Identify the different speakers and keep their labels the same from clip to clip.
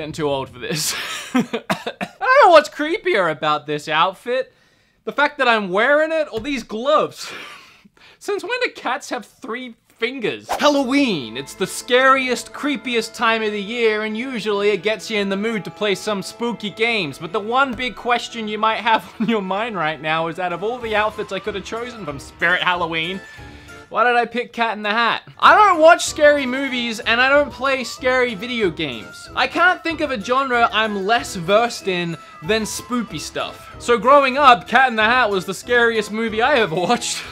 Speaker 1: getting too old for this. I don't know what's creepier about this outfit. The fact that I'm wearing it or these gloves. Since when do cats have 3 fingers? Halloween, it's the scariest, creepiest time of the year, and usually it gets you in the mood to play some spooky games. But the one big question you might have on your mind right now is, out of all the outfits I could have chosen from Spirit Halloween, why did I pick Cat in the Hat? I don't watch scary movies and I don't play scary video games. I can't think of a genre I'm less versed in than spoopy stuff. So growing up, Cat in the Hat was the scariest movie I ever watched.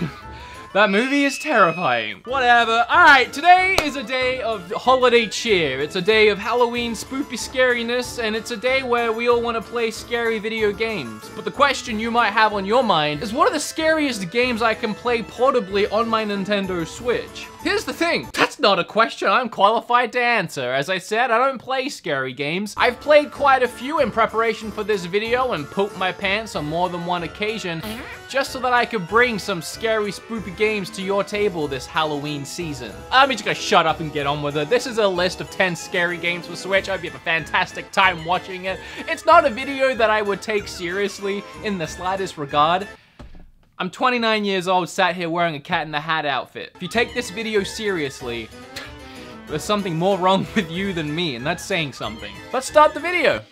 Speaker 1: That movie is terrifying. Whatever. Alright, today is a day of holiday cheer. It's a day of Halloween spoopy scariness, and it's a day where we all want to play scary video games. But the question you might have on your mind is, what are the scariest games I can play portably on my Nintendo Switch? Here's the thing, that's not a question I'm qualified to answer. As I said, I don't play scary games. I've played quite a few in preparation for this video and pooped my pants on more than one occasion, just so that I could bring some scary, spoopy games to your table this Halloween season. I'm just gonna shut up and get on with it. This is a list of 10 scary games for Switch. I hope you have a fantastic time watching it. It's not a video that I would take seriously in the slightest regard. I'm 29 years old, sat here wearing a Cat in the Hat outfit. If you take this video seriously, there's something more wrong with you than me, and that's saying something. Let's start the video.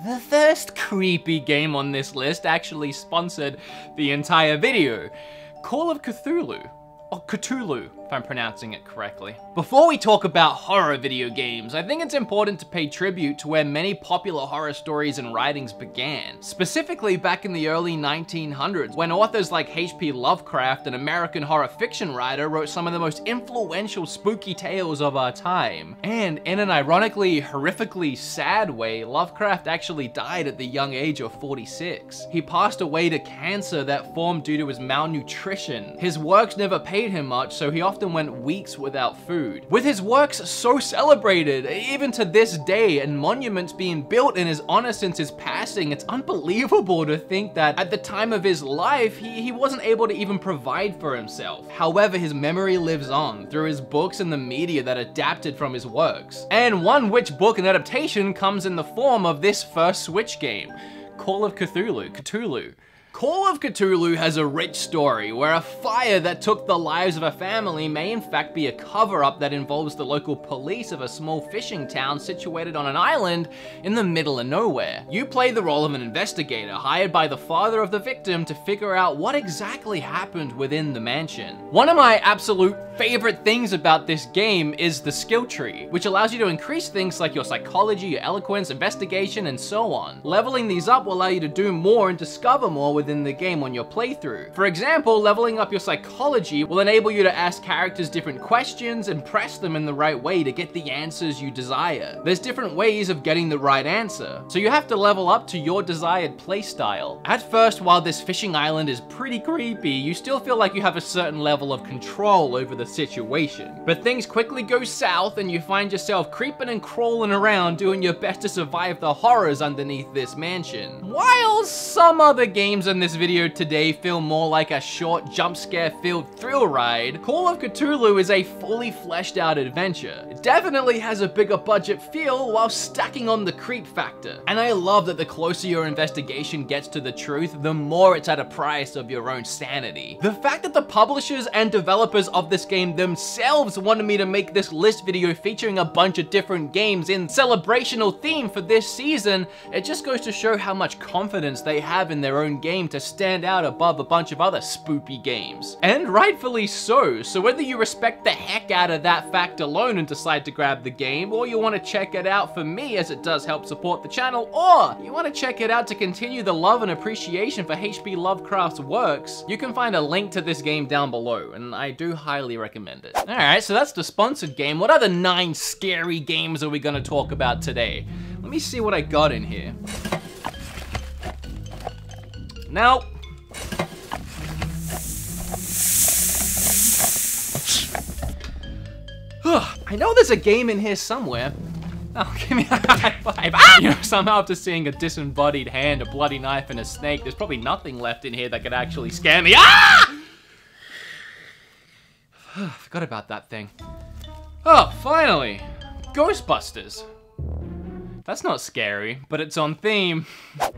Speaker 1: The first creepy game on this list actually sponsored the entire video. Call of Cthulhu. Or Cthulhu, if I'm pronouncing it correctly. Before we talk about horror video games, I think it's important to pay tribute to where many popular horror stories and writings began. Specifically back in the early 1900s, when authors like H.P. Lovecraft, an American horror fiction writer, wrote some of the most influential spooky tales of our time. And in an ironically, horrifically sad way, Lovecraft actually died at the young age of 46. He passed away to cancer that formed due to his malnutrition. His works never paid him much, so he often went weeks without food. With his works so celebrated, even to this day, and monuments being built in his honor since his passing, it's unbelievable to think that at the time of his life, he wasn't able to even provide for himself. However, his memory lives on through his books and the media that adapted from his works. And one which book and adaptation comes in the form of this first Switch game, Call of Cthulhu. Call of Cthulhu has a rich story where a fire that took the lives of a family may in fact be a cover-up that involves the local police of a small fishing town situated on an island in the middle of nowhere. You play the role of an investigator hired by the father of the victim to figure out what exactly happened within the mansion. One of my absolute favorite things about this game is the skill tree, which allows you to increase things like your psychology, your eloquence, investigation, and so on. Leveling these up will allow you to do more and discover more within the game on your playthrough. For example, leveling up your psychology will enable you to ask characters different questions and press them in the right way to get the answers you desire. There's different ways of getting the right answer, so you have to level up to your desired playstyle. At first, while this fishing island is pretty creepy, you still feel like you have a certain level of control over the situation. But things quickly go south and you find yourself creeping and crawling around doing your best to survive the horrors underneath this mansion. While some other games in this video today feel more like a short jump scare filled thrill ride, Call of Cthulhu is a fully fleshed out adventure. It definitely has a bigger budget feel while stacking on the creep factor. And I love that the closer your investigation gets to the truth, the more it's at a price of your own sanity. The fact that the publishers and developers of this game themselves wanted me to make this list video featuring a bunch of different games in celebrational theme for this season, it just goes to show how much confidence they have in their own game to stand out above a bunch of other spoopy games. And rightfully so, so whether you respect the heck out of that fact alone and decide to grab the game, or you want to check it out for me as it does help support the channel, or you want to check it out to continue the love and appreciation for H.P. Lovecraft's works, you can find a link to this game down below, and I do highly recommend it. Alright, so that's the sponsored game. What other 9 scary games are we gonna talk about today? Let me see what I got in here. Now, I know there's a game in here somewhere. Oh, give me a high five. Ah! You know, somehow after seeing a disembodied hand, a bloody knife, and a snake, there's probably nothing left in here that could actually scare me. Ah! Forgot about that thing. Oh, finally. Ghostbusters. That's not scary, but it's on theme.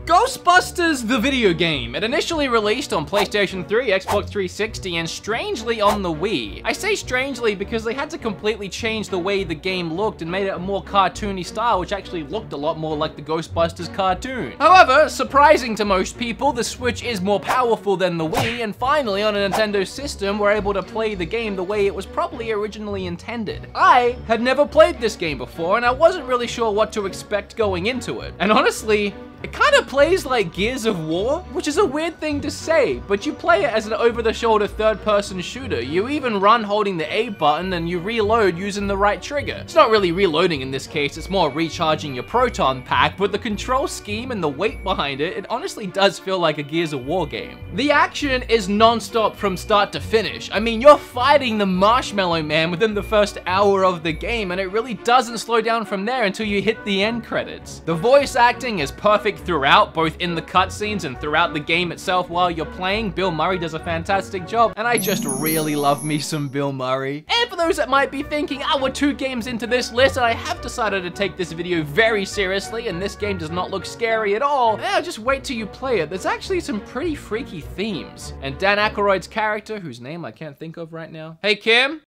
Speaker 1: Ghostbusters, the video game. It initially released on PlayStation 3, Xbox 360, and strangely on the Wii. I say strangely because they had to completely change the way the game looked and made it a more cartoony style, which actually looked a lot more like the Ghostbusters cartoon. However, surprising to most people, the Switch is more powerful than the Wii, and finally on a Nintendo system, we're able to play the game the way it was probably originally intended. I had never played this game before, and I wasn't really sure what to expect going into it. And honestly, it kind of plays like Gears of War, which is a weird thing to say, but you play it as an over-the-shoulder third-person shooter. You even run holding the A button and you reload using the right trigger. It's not really reloading in this case, it's more recharging your proton pack, but the control scheme and the weight behind it, it honestly does feel like a Gears of War game. The action is non-stop from start to finish. I mean, you're fighting the Marshmallow Man within the first hour of the game, and it really doesn't slow down from there until you hit the end credits. The voice acting is perfect throughout, both in the cutscenes and throughout the game itself while you're playing. Bill Murray does a fantastic job, and I just really love me some Bill Murray. And for those that might be thinking, we're 2 games into this list, and I have decided to take this video very seriously, and this game does not look scary at all, just wait till you play it. There's actually some pretty freaky themes. And Dan Aykroyd's character, whose name I can't think of right now. Hey, Kim?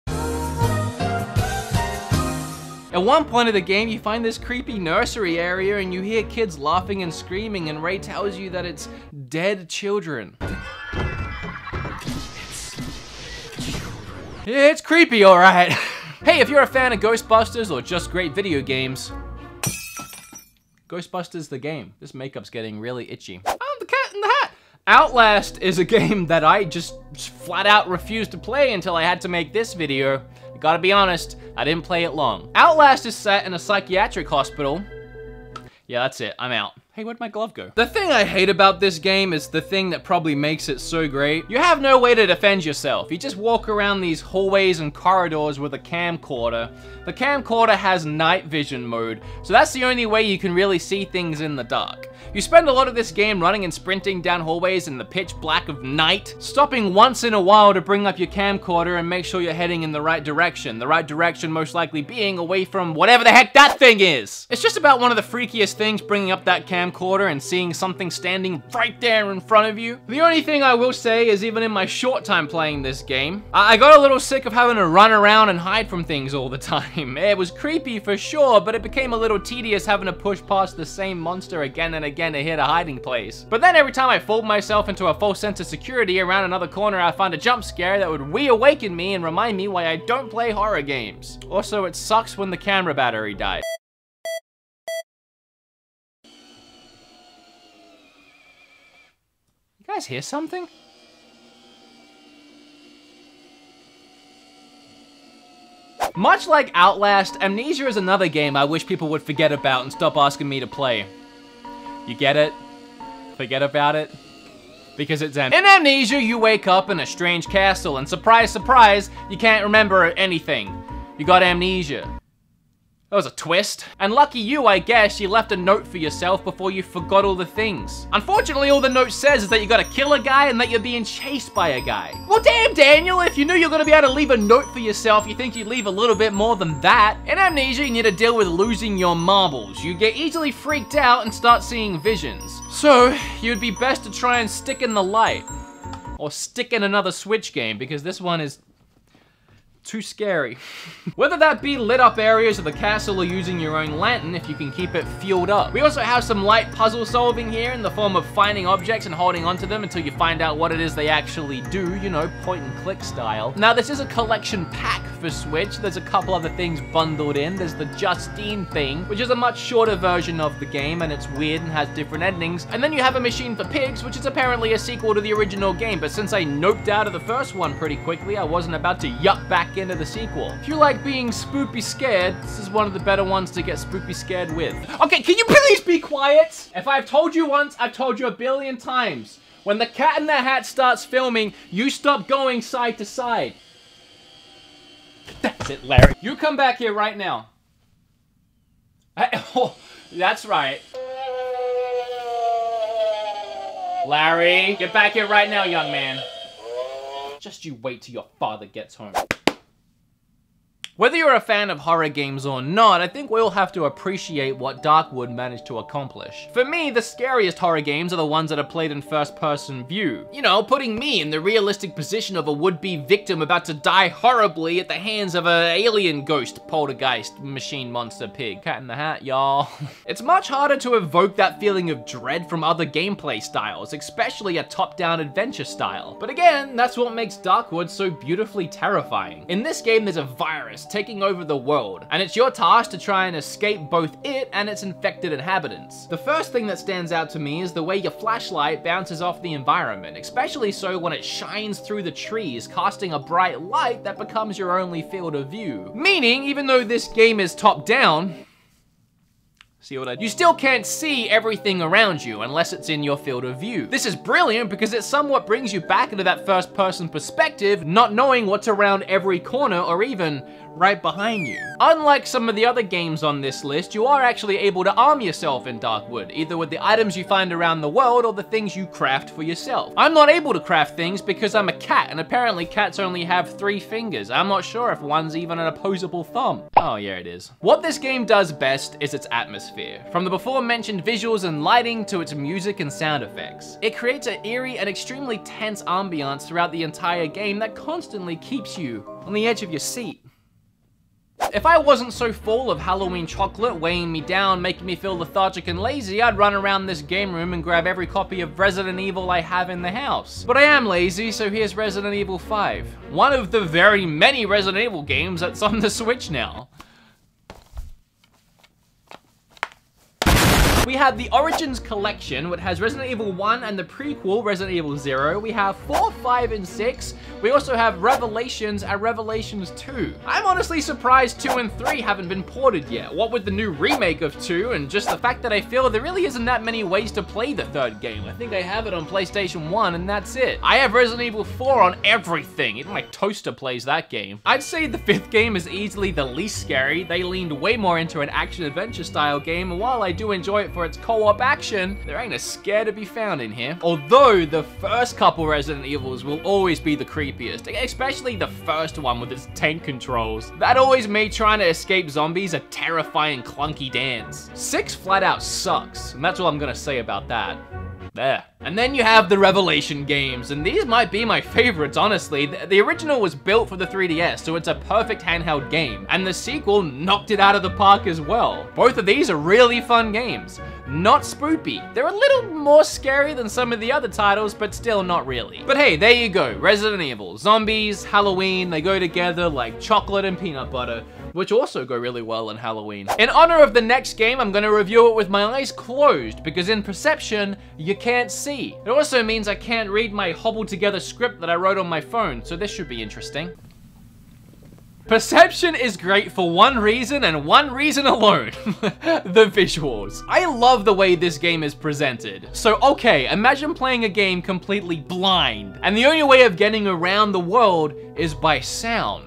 Speaker 1: At one point of the game, you find this creepy nursery area and you hear kids laughing and screaming, and Ray tells you that it's dead children. It's creepy, all right. Hey, if you're a fan of Ghostbusters or just great video games, Ghostbusters the game. This makeup's getting really itchy. Oh, the Cat in the Hat. Outlast is a game that I just flat out refused to play until I had to make this video. I gotta be honest, I didn't play it long. Outlast is set in a psychiatric hospital. Yeah, that's it, I'm out. Hey, where'd my glove go? The thing I hate about this game is the thing that probably makes it so great. You have no way to defend yourself. You just walk around these hallways and corridors with a camcorder. The camcorder has night vision mode, so that's the only way you can really see things in the dark. You spend a lot of this game running and sprinting down hallways in the pitch black of night, stopping once in a while to bring up your camcorder and make sure you're heading in the right direction. The right direction most likely being away from whatever the heck that thing is. It's just about one of the freakiest things, bringing up that camcorder and seeing something standing right there in front of you. The only thing I will say is, even in my short time playing this game, I got a little sick of having to run around and hide from things all the time. It was creepy for sure, but it became a little tedious having to push past the same monster again and again to hit a hiding place. But then every time I fooled myself into a false sense of security around another corner, I find a jump scare that would reawaken me and remind me why I don't play horror games. Also, it sucks when the camera battery died. You guys hear something? Much like Outlast, Amnesia is another game I wish people would forget about and stop asking me to play. You get it? Forget about it? Because it's empty. In Amnesia, you wake up in a strange castle and surprise, surprise, you can't remember anything. You got amnesia. That was a twist. And lucky you, I guess, you left a note for yourself before you forgot all the things. Unfortunately, all the note says is that you gotta kill a guy and that you're being chased by a guy. Well, damn, Daniel, if you knew you're gonna be able to leave a note for yourself, you think you'd leave a little bit more than that. In Amnesia, you need to deal with losing your marbles. You get easily freaked out and start seeing visions. So, you'd be best to try and stick in the light. Or stick in another Switch game, because this one is too scary. Whether that be lit up areas of the castle or using your own lantern if you can keep it fueled up. We also have some light puzzle solving here in the form of finding objects and holding onto them until you find out what it is they actually do, you know, point and click style. Now, this is a collection pack for Switch. There's a couple other things bundled in. There's the Justine thing, which is a much shorter version of the game, and it's weird and has different endings. And then you have A Machine for Pigs, which is apparently a sequel to the original game, but since I noped out of the first one pretty quickly, I wasn't about to yuck back into the sequel. If you like being spoopy scared, this is one of the better ones to get spoopy scared with. Okay, can you please be quiet? If I've told you once, I've told you a billion times. When the Cat in the Hat starts filming, you stop going side to side. That's it, Larry. You come back here right now. Oh, that's right. Larry, get back here right now, young man. Just you wait till your father gets home. Whether you're a fan of horror games or not, I think we all have to appreciate what Darkwood managed to accomplish. For me, the scariest horror games are the ones that are played in first-person view. You know, putting me in the realistic position of a would-be victim about to die horribly at the hands of an alien ghost, poltergeist, machine monster pig. Cat in the Hat, y'all. It's much harder to evoke that feeling of dread from other gameplay styles, especially a top-down adventure style. But again, that's what makes Darkwood so beautifully terrifying. In this game, there's a virus taking over the world, and it's your task to try and escape both it and its infected inhabitants. The first thing that stands out to me is the way your flashlight bounces off the environment, especially so when it shines through the trees, casting a bright light that becomes your only field of view. Meaning, even though this game is top-down, you still can't see everything around you unless it's in your field of view. This is brilliant because it somewhat brings you back into that first-person perspective, not knowing what's around every corner or even right behind you. Unlike some of the other games on this list, you are actually able to arm yourself in Darkwood, either with the items you find around the world or the things you craft for yourself. I'm not able to craft things because I'm a cat, and apparently cats only have 3 fingers. I'm not sure if one's even an opposable thumb. Oh yeah, it is. What this game does best is its atmosphere. From the before mentioned visuals and lighting to its music and sound effects. It creates an eerie and extremely tense ambiance throughout the entire game that constantly keeps you on the edge of your seat. If I wasn't so full of Halloween chocolate weighing me down, making me feel lethargic and lazy, I'd run around this game room and grab every copy of Resident Evil I have in the house. But I am lazy, so here's Resident Evil 5. One of the very many Resident Evil games that's on the Switch now. We have the Origins Collection, which has Resident Evil 1 and the prequel Resident Evil 0. We have 4, 5, and 6. We also have Revelations and Revelations 2. I'm honestly surprised 2 and 3 haven't been ported yet. What with the new remake of 2 and just the fact that I feel there really isn't that many ways to play the third game. I think I have it on PlayStation 1 and that's it. I have Resident Evil 4 on everything. Even my toaster plays that game. I'd say the 5th game is easily the least scary. They leaned way more into an action-adventure style game, and while I do enjoy it for its co-op action, there ain't a scare to be found in here. Although the first couple Resident Evils will always be the creepiest, especially the first one with its tank controls. That always made trying to escape zombies a terrifying clunky dance. 6 flat out sucks, and that's all I'm gonna say about that. There. And then you have the Revelation games, and these might be my favorites, honestly. The original was built for the 3DS, so it's a perfect handheld game, and the sequel knocked it out of the park as well. Both of these are really fun games. Not spoopy. They're a little more scary than some of the other titles, but still not really. But hey, there you go. Resident Evil. Zombies, Halloween, they go together like chocolate and peanut butter, which also go really well in Halloween. In honor of the next game, I'm gonna review it with my eyes closed, because in perception, you can't see. It also means I can't read my hobbled together script that I wrote on my phone, so this should be interesting. Perception is great for one reason and one reason alone. The visuals. I love the way this game is presented. So okay, imagine playing a game completely blind, and the only way of getting around the world is by sound.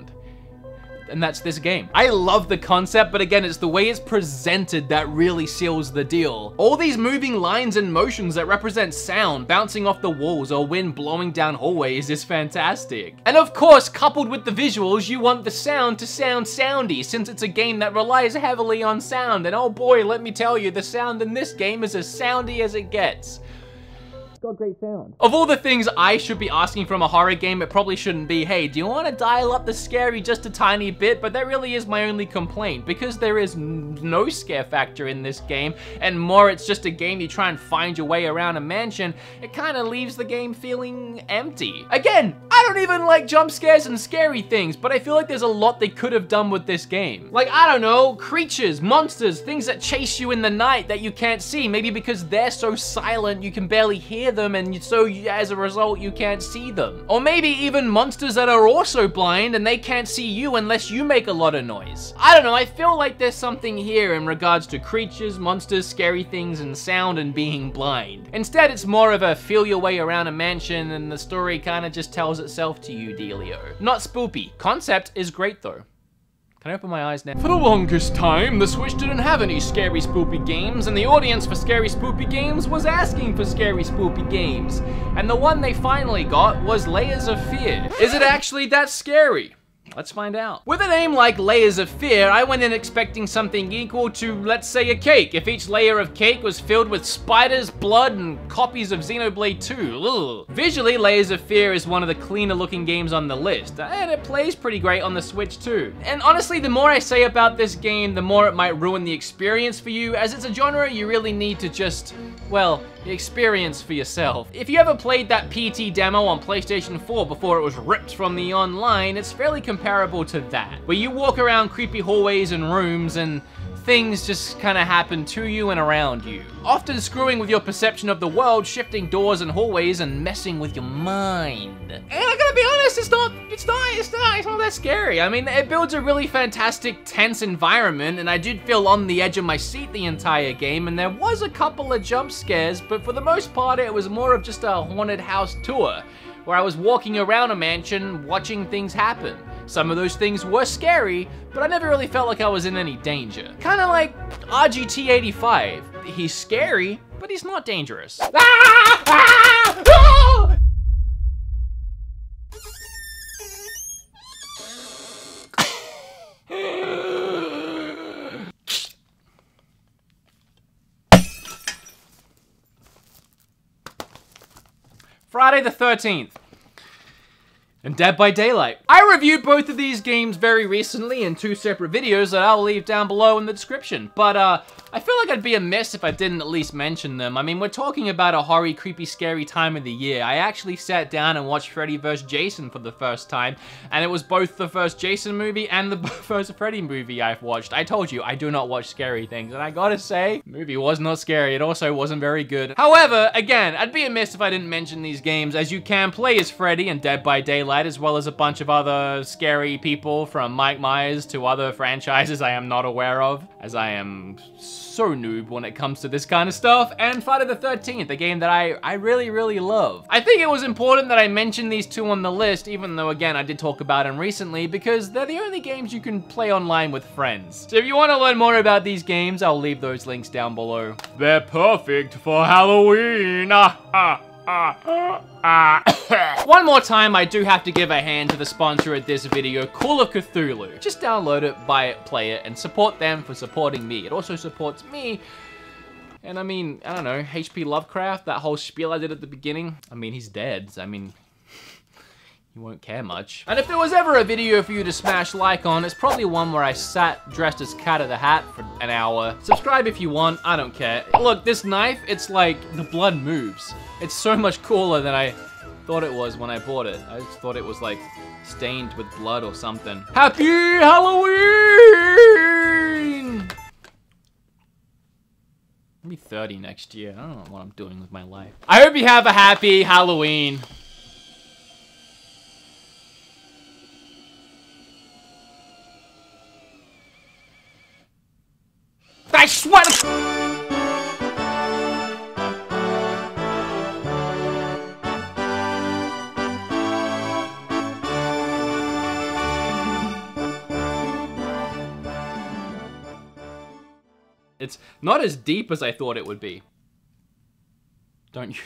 Speaker 1: And that's this game. I love the concept, but again, it's the way it's presented that really seals the deal. All these moving lines and motions that represent sound bouncing off the walls or wind blowing down hallways is fantastic. And of course, coupled with the visuals, you want the sound to sound soundy, since it's a game that relies heavily on sound. And oh boy, let me tell you, the sound in this game is as soundy as it gets. Got great sound. Of all the things I should be asking from a horror game, it probably shouldn't be, hey, do you want to dial up the scary just a tiny bit? But that really is my only complaint, because there is no scare factor in this game, and more it's just a game you try and find your way around a mansion. It kind of leaves the game feeling empty. Again, I don't even like jump scares and scary things, but I feel like there's a lot they could have done with this game. Like, I don't know, creatures, monsters, things that chase you in the night that you can't see, maybe because they're so silent you can barely hear them, and so as a result you can't see them. Or maybe even monsters that are also blind and they can't see you unless you make a lot of noise. I don't know, I feel like there's something here in regards to creatures, monsters, scary things, and sound and being blind. Instead, it's more of a feel your way around a mansion and the story kind of just tells itself to you dealio. Not spoopy. Concept is great though. Can I open my eyes now? For the longest time, the Switch didn't have any Scary Spoopy games, and the audience for Scary Spoopy games was asking for Scary Spoopy games. And the one they finally got was Layers of Fear. Is it actually that scary? Let's find out. With a name like Layers of Fear, I went in expecting something equal to, let's say, a cake. If each layer of cake was filled with spiders, blood, and copies of Xenoblade 2. Ugh. Visually, Layers of Fear is one of the cleaner looking games on the list, and it plays pretty great on the Switch too. And honestly, the more I say about this game, the more it might ruin the experience for you, as it's a genre you really need to just, well, experience for yourself. If you ever played that PT demo on PlayStation 4 before it was ripped from the online, it's fairly comparable to that, where you walk around creepy hallways and rooms and things just kind of happen to you and around you, often screwing with your perception of the world, shifting doors and hallways and messing with your mind. And I gotta be honest, it's not that scary. I mean, it builds a really fantastic, tense environment, and I did feel on the edge of my seat the entire game, and there was a couple of jump scares, but for the most part, it was more of just a haunted house tour, where I was walking around a mansion, watching things happen. Some of those things were scary, but I never really felt like I was in any danger. Kinda like RGT85. He's scary, but he's not dangerous. Friday the 13th. And Dead by Daylight. I reviewed both of these games very recently in 2 separate videos that I'll leave down below in the description, but I feel like I'd be amiss if I didn't at least mention them. I mean, we're talking about a horror, creepy, scary time of the year. I actually sat down and watched Freddy vs. Jason for the first time, and it was both the first Jason movie and the first Freddy movie I've watched. I told you, I do not watch scary things, and I gotta say, the movie was not scary. It also wasn't very good. However, again, I'd be amiss if I didn't mention these games, as you can play as Freddy in Dead by Daylight, as well as a bunch of other scary people from Mike Myers to other franchises I am not aware of, as I am so noob when it comes to this kind of stuff, and Friday the 13th, a game that I really, really love. I think it was important that I mentioned these 2 on the list, even though, again, I did talk about them recently, because they're the only games you can play online with friends. So if you want to learn more about these games, I'll leave those links down below. They're perfect for Halloween! One more time, I do have to give a hand to the sponsor of this video, Call of Cthulhu. Just download it, buy it, play it, and support them for supporting me. It also supports me. And I mean, I don't know, H.P. Lovecraft, that whole spiel I did at the beginning. I mean, he's dead. So, I mean, you won't care much. And if there was ever a video for you to smash like on, it's probably one where I sat dressed as Cat of the Hat for an hour. Subscribe if you want, I don't care. Look, this knife, it's like the blood moves. It's so much cooler than I thought it was when I bought it. I just thought it was like stained with blood or something. Happy Halloween! I'll be 30 next year. I don't know what I'm doing with my life. I hope you have a happy Halloween. I swear to... It's not as deep as I thought it would be. Don't you...